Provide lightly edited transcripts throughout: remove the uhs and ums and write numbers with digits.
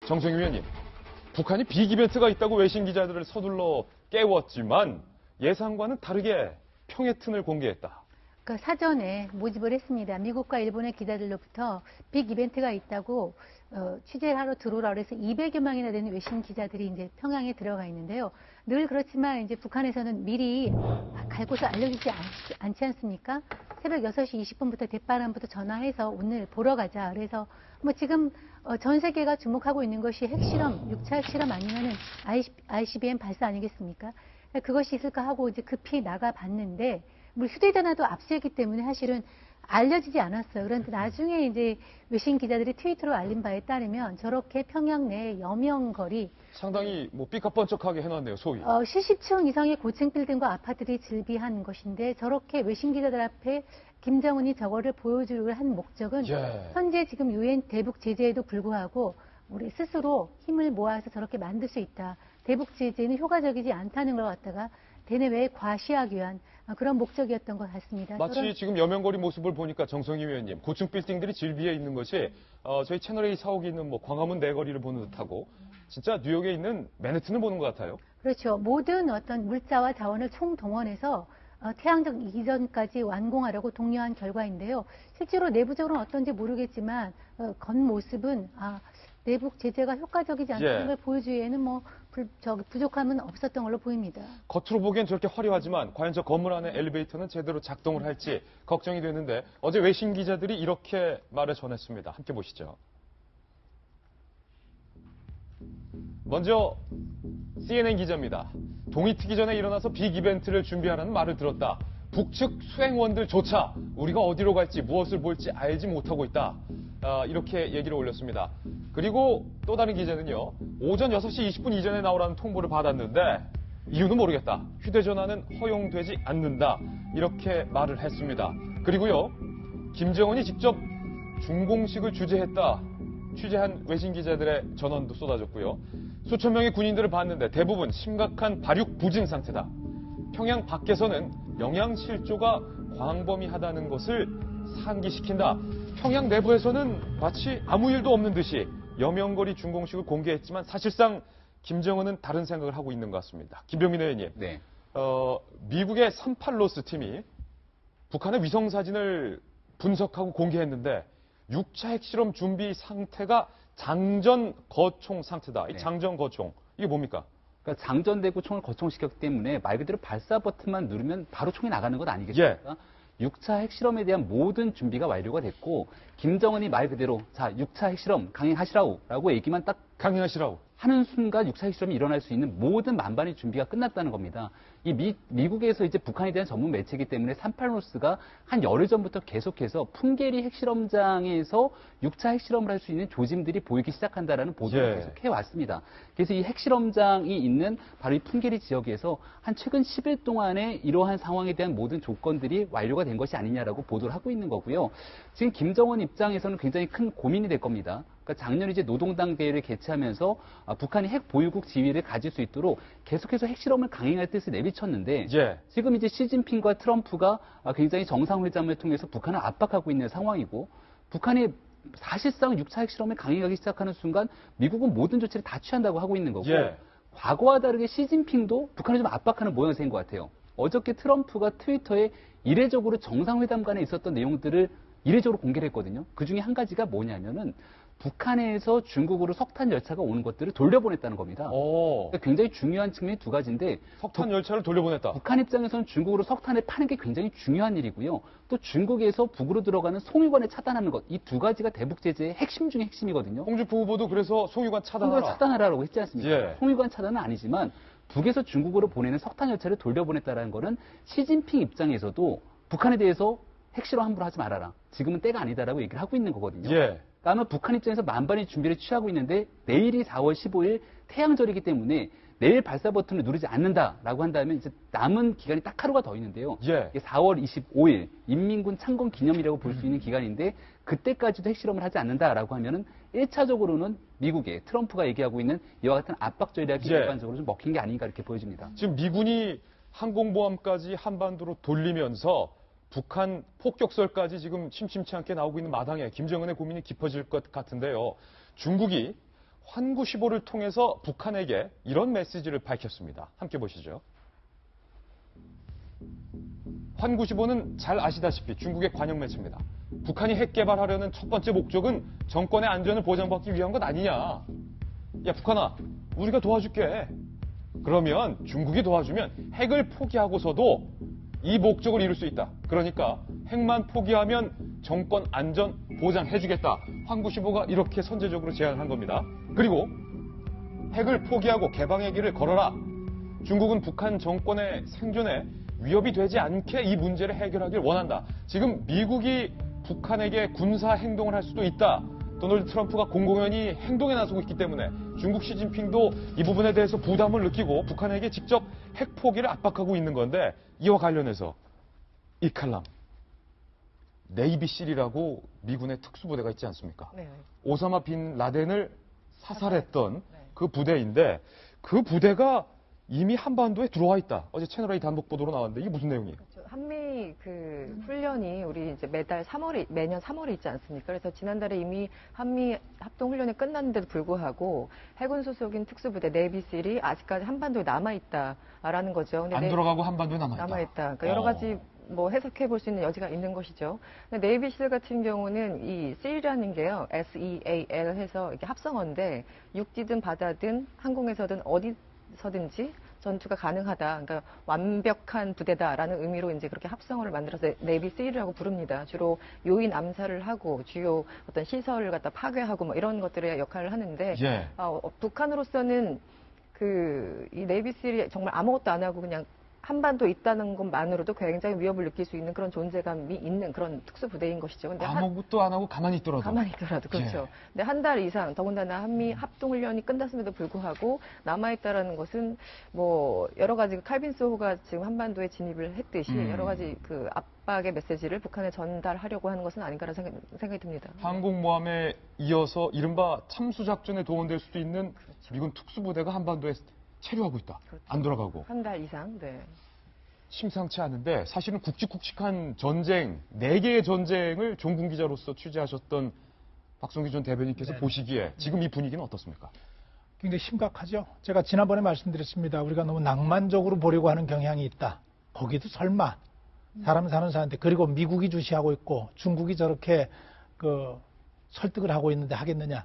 정성희 위원님, 북한이 빅이벤트가 있다고 외신 기자들을 서둘러 깨웠지만 예상과는 다르게 평해 튼을 공개했다. 그러니까 사전에 모집을 했습니다. 미국과 일본의 기자들로부터 빅 이벤트가 있다고 취재를 하러 들어오라 그래서 200여 명이나 되는 외신 기자들이 이제 평양에 들어가 있는데요. 늘 그렇지만 이제 북한에서는 미리 갈 곳을 알려주지 않지 않습니까? 새벽 6시 20분부터 대바람부터 전화해서 오늘 보러 가자. 그래서 뭐 지금 전 세계가 주목하고 있는 것이 핵실험, 6차 핵실험 아니면은 ICBM 발사 아니겠습니까? 그것이 있을까 하고 이제 급히 나가봤는데, 뭐 휴대전화도 앞서기 때문에 사실은 알려지지 않았어요. 그런데 나중에 이제 외신 기자들이 트위터로 알린 바에 따르면 저렇게 평양 내 여명거리 상당히 뭐 삐까뻔쩍하게 해놨네요, 소위. 70층 이상의 고층 빌딩과 아파트들이 즐비한 것인데 저렇게 외신 기자들 앞에 김정은이 저거를 보여주려고 한 목적은 현재 지금 유엔 대북 제재에도 불구하고 우리 스스로 힘을 모아서 저렇게 만들 수 있다. 대북 제재는 효과적이지 않다는 걸 갖다가 대내외에 과시하기 위한 그런 목적이었던 것 같습니다. 마치 지금 여명거리 모습을 보니까 정성희 위원님, 고층 빌딩들이 질비해 있는 것이 저희 채널A 사옥이 있는 뭐 광화문 내거리를 보는 듯하고 진짜 뉴욕에 있는 맨해튼을 보는 것 같아요. 그렇죠. 모든 어떤 물자와 자원을 총동원해서 태양적 이전까지 완공하려고 독려한 결과인데요. 실제로 내부적으로는 어떤지 모르겠지만 겉모습은 내북 제재가 효과적이지 않다는 걸 보여주기에는 뭐 부족함은 없었던 걸로 보입니다. 겉으로 보기엔 저렇게 화려하지만 과연 저 건물 안에 엘리베이터는 제대로 작동을 할지 걱정이 되는데 어제 외신 기자들이 이렇게 말을 전했습니다. 함께 보시죠. 먼저 CNN 기자입니다. 동이 트기 전에 일어나서 빅 이벤트를 준비하라는 말을 들었다. 북측 수행원들조차 우리가 어디로 갈지 무엇을 볼지 알지 못하고 있다. 이렇게 얘기를 올렸습니다. 그리고 또 다른 기자는요. 오전 6시 20분 이전에 나오라는 통보를 받았는데 이유는 모르겠다. 휴대전화는 허용되지 않는다. 이렇게 말을 했습니다. 그리고요. 김정은이 직접 중공식을 취재한 외신 기자들의 전원도 쏟아졌고요. 수천 명의 군인들을 봤는데 대부분 심각한 발육 부진 상태다. 평양 밖에서는 영양실조가 광범위하다는 것을 상기시킨다. 평양 내부에서는 마치 아무 일도 없는 듯이 여명거리 중공식을 공개했지만 사실상 김정은은 다른 생각을 하고 있는 것 같습니다. 김병민 의원님, 네. 미국의 38로스 팀이 북한의 위성사진을 분석하고 공개했는데 6차 핵실험 준비 상태가 장전 거총 상태다. 이 장전 거총, 이게 뭡니까? 그러니까 장전되고 총을 거총시켰기 때문에 말 그대로 발사 버튼만 누르면 바로 총이 나가는 것 아니겠습니까? 6차 핵실험에 대한 모든 준비가 완료가 됐고 김정은이 말 그대로 자 6차 핵실험 강행하시라고 얘기만 딱 강행하시라고 하는 순간 6차 핵실험이 일어날 수 있는 모든 만반의 준비가 끝났다는 겁니다. 이 미국에서 이제 북한에 대한 전문 매체이기 때문에 38로스가 한 열흘 전부터 계속해서 풍계리 핵실험장에서 6차 핵실험을 할 수 있는 조짐들이 보이기 시작한다라는 보도를 계속 해왔습니다. 그래서 이 핵실험장이 있는 바로 이 풍계리 지역에서 한 최근 10일 동안에 이러한 상황에 대한 모든 조건들이 완료가 된 것이 아니냐라고 보도를 하고 있는 거고요. 지금 김정은 입장에서는 굉장히 큰 고민이 될 겁니다. 그러니까 작년 이제 노동당 대회를 개최하면서 북한이 핵 보유국 지위를 가질 수 있도록 계속해서 핵실험을 강행할 뜻을 내비쳤는데 지금 이제 시진핑과 트럼프가 굉장히 정상회담을 통해서 북한을 압박하고 있는 상황이고 북한이 사실상 6차 핵실험을 강행하기 시작하는 순간 미국은 모든 조치를 다 취한다고 하고 있는 거고 과거와 다르게 시진핑도 북한을 좀 압박하는 모양새인 것 같아요. 어저께 트럼프가 트위터에 이례적으로 정상회담 간에 있었던 내용들을 이례적으로 공개를 했거든요. 그중에 한 가지가 뭐냐면은 북한에서 중국으로 석탄 열차가 오는 것들을 돌려보냈다는 겁니다. 그러니까 굉장히 중요한 측면이 두 가지인데 석탄 열차를 돌려보냈다. 북한 입장에서는 중국으로 석탄을 파는 게 굉장히 중요한 일이고요. 또 중국에서 북으로 들어가는 송유관을 차단하는 것. 이 두 가지가 대북 제재의 핵심 중에 핵심이거든요. 홍준표 후보도 그래서 송유관 차단하라고 했지 않습니까? 송유관 차단은 아니지만 북에서 중국으로 보내는 석탄 열차를 돌려보냈다는 거는 시진핑 입장에서도 북한에 대해서 핵실험 함부로 하지 말아라. 지금은 때가 아니다라고 얘기를 하고 있는 거거든요. 아마 북한 입장에서 만반의 준비를 취하고 있는데 내일이 4월 15일 태양절이기 때문에 내일 발사 버튼을 누르지 않는다라고 한다면 이제 남은 기간이 딱 하루가 더 있는데요. 이게 4월 25일 인민군 창건 기념이라고 볼 수 있는 기간인데 그때까지도 핵실험을 하지 않는다라고 하면은 1차적으로는 미국의 트럼프가 얘기하고 있는 이와 같은 압박 전략이 일반적으로 좀 먹힌 게 아닌가 이렇게 보여집니다. 지금 미군이 항공모함까지 한반도로 돌리면서 북한 폭격설까지 지금 심심치 않게 나오고 있는 마당에 김정은의 고민이 깊어질 것 같은데요. 중국이 환구15를 통해서 북한에게 이런 메시지를 밝혔습니다. 함께 보시죠. 환구15는 잘 아시다시피 중국의 관영 매체입니다. 북한이 핵 개발하려는 첫 번째 목적은 정권의 안전을 보장받기 위한 것 아니냐. 야, 북한아, 우리가 도와줄게. 그러면 중국이 도와주면 핵을 포기하고서도 이 목적을 이룰 수 있다. 그러니까 핵만 포기하면 정권 안전 보장해주겠다. 환구15가 이렇게 선제적으로 제안한 겁니다. 그리고 핵을 포기하고 개방의 길을 걸어라. 중국은 북한 정권의 생존에 위협이 되지 않게 이 문제를 해결하길 원한다. 지금 미국이 북한에게 군사 행동을 할 수도 있다. 도널드 트럼프가 공공연히 행동에 나서고 있기 때문에 중국 시진핑도 이 부분에 대해서 부담을 느끼고 북한에게 직접 핵 포기를 압박하고 있는 건데, 이와 관련해서 이 칼럼, 네이비실이라고 미군의 특수부대가 있지 않습니까? 네. 오사마 빈 라덴을 사살했던 네. 그 부대인데, 그 부대가 이미 한반도에 들어와 있다. 어제 채널A 단독 보도로 나왔는데 이게 무슨 내용이에요? 한미 그 훈련이 우리 이제 매년 3월에 있지 않습니까? 그래서 지난달에 이미 한미 합동 훈련이 끝났는데도 불구하고 해군 소속인 특수부대 네이비실이 아직까지 한반도에 남아 있다라는 거죠. 근데 안 들어가고 한반도에 남아 있다. 그러니까 여러 가지 뭐 해석해 볼 수 있는 여지가 있는 것이죠. 근데 네이비실 같은 경우는 이 SEAL이라는 게요, SEAL 해서 이렇게 합성어인데 육지든 바다든 항공에서든 어디서든지 전투가 가능하다. 그러니까 완벽한 부대다라는 의미로 이제 그렇게 합성어를 만들어서 네이비실이라고 부릅니다. 주로 요인 암살을 하고 주요 어떤 시설을 갖다 파괴하고 뭐 이런 것들의 역할을 하는데, 예. 북한으로서는 이 네이비실이 정말 아무것도 안 하고 그냥 한반도에 있다는 것만으로도 굉장히 위협을 느낄 수 있는 그런 존재감이 있는 그런 특수부대인 것이죠. 근데 아무것도 안 하고 가만히 있더라도. 가만히 있더라도, 그렇죠. 예. 근데 한 달 이상, 더군다나 한미 합동훈련이 끝났음에도 불구하고 남아있다라는 것은 뭐 여러 가지 칼빈 소호가 지금 한반도에 진입을 했듯이 여러 가지 그 압박의 메시지를 북한에 전달하려고 하는 것은 아닌가라는 생각이 듭니다. 항공모함에 이어서 이른바 참수작전에 도움될 수도 있는 그렇죠. 미군 특수부대가 한반도에 체류하고 있다. 그렇죠. 안 돌아가고. 한 달 이상, 네. 심상치 않은데 사실은 굵직굵직한 전쟁, 4개의 전쟁을 종군 기자로서 취재하셨던 박성기 전 대변인께서 네. 보시기에 지금 이 분위기는 어떻습니까? 굉장히 심각하죠. 제가 지난번에 말씀드렸습니다. 우리가 너무 낭만적으로 보려고 하는 경향이 있다. 거기도 설마 사람 사는 사람한테, 그리고 미국이 주시하고 있고 중국이 저렇게 설득을 하고 있는데 하겠느냐.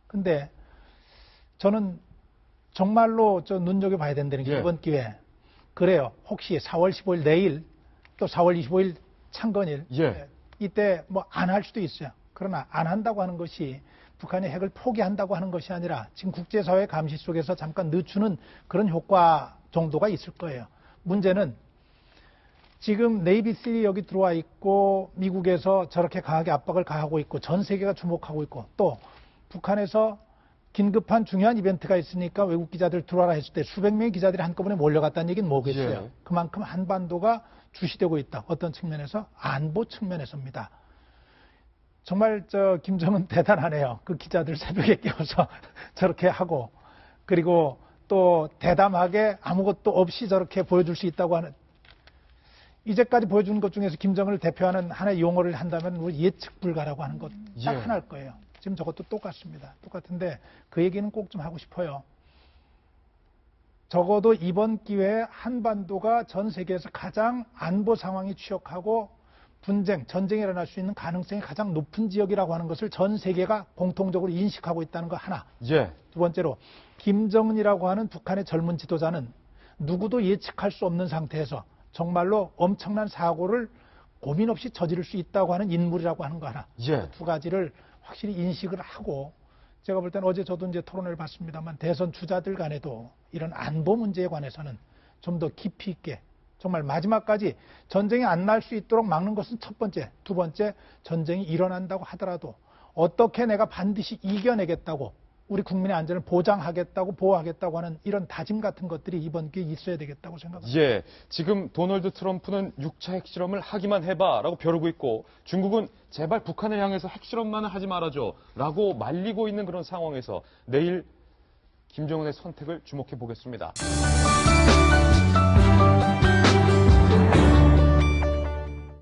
근데 저는 정말로 눈여겨봐야 된다는 게 예. 이번 기회에. 그래요. 혹시 4월 15일 내일 또 4월 25일 창건일, 예. 이때 뭐 안 할 수도 있어요. 그러나 안 한다고 하는 것이 북한이 핵을 포기한다고 하는 것이 아니라 지금 국제사회 감시 속에서 잠깐 늦추는 그런 효과 정도가 있을 거예요. 문제는 지금 네이비실이 여기 들어와 있고 미국에서 저렇게 강하게 압박을 가하고 있고 전 세계가 주목하고 있고 또 북한에서 긴급한 중요한 이벤트가 있으니까 외국 기자들 들어와라 했을 때 수백 명의 기자들이 한꺼번에 몰려갔다는 얘기는 뭐겠어요? 예. 그만큼 한반도가 주시되고 있다. 어떤 측면에서? 안보 측면에서입니다. 정말 김정은 대단하네요. 그 기자들 새벽에 깨워서 저렇게 하고, 그리고 또 대담하게 아무것도 없이 저렇게 보여줄 수 있다고 하는, 이제까지 보여주는 것 중에서 김정은을 대표하는 하나의 용어를 한다면 뭐 예측 불가라고 하는 것 딱 예. 하나일 거예요. 지금 저것도 똑같습니다. 똑같은데 그 얘기는 꼭 좀 하고 싶어요. 적어도 이번 기회에 한반도가 전 세계에서 가장 안보 상황이 취약하고 분쟁, 전쟁이 일어날 수 있는 가능성이 가장 높은 지역이라고 하는 것을 전 세계가 공통적으로 인식하고 있다는 거 하나. 예. 두 번째로 김정은이라고 하는 북한의 젊은 지도자는 누구도 예측할 수 없는 상태에서 정말로 엄청난 사고를 고민 없이 저지를 수 있다고 하는 인물이라고 하는 거 하나. 예. 두 가지를 확실히 인식을 하고, 제가 볼 때는 어제 저도 이제 토론회를 봤습니다만 대선 주자들 간에도 이런 안보 문제에 관해서는 좀 더 깊이 있게 정말 마지막까지 전쟁이 안 날 수 있도록 막는 것은 첫 번째, 두 번째, 전쟁이 일어난다고 하더라도 어떻게 내가 반드시 이겨내겠다고, 우리 국민의 안전을 보장하겠다고, 보호하겠다고 하는 이런 다짐 같은 것들이 이번 기회에 있어야 되겠다고 생각합니다. 예. 지금 도널드 트럼프는 6차 핵실험을 하기만 해봐라고 벼르고 있고, 중국은 제발 북한을 향해서 핵실험만은 하지 말아줘라고 말리고 있는 그런 상황에서 내일 김정은의 선택을 주목해 보겠습니다.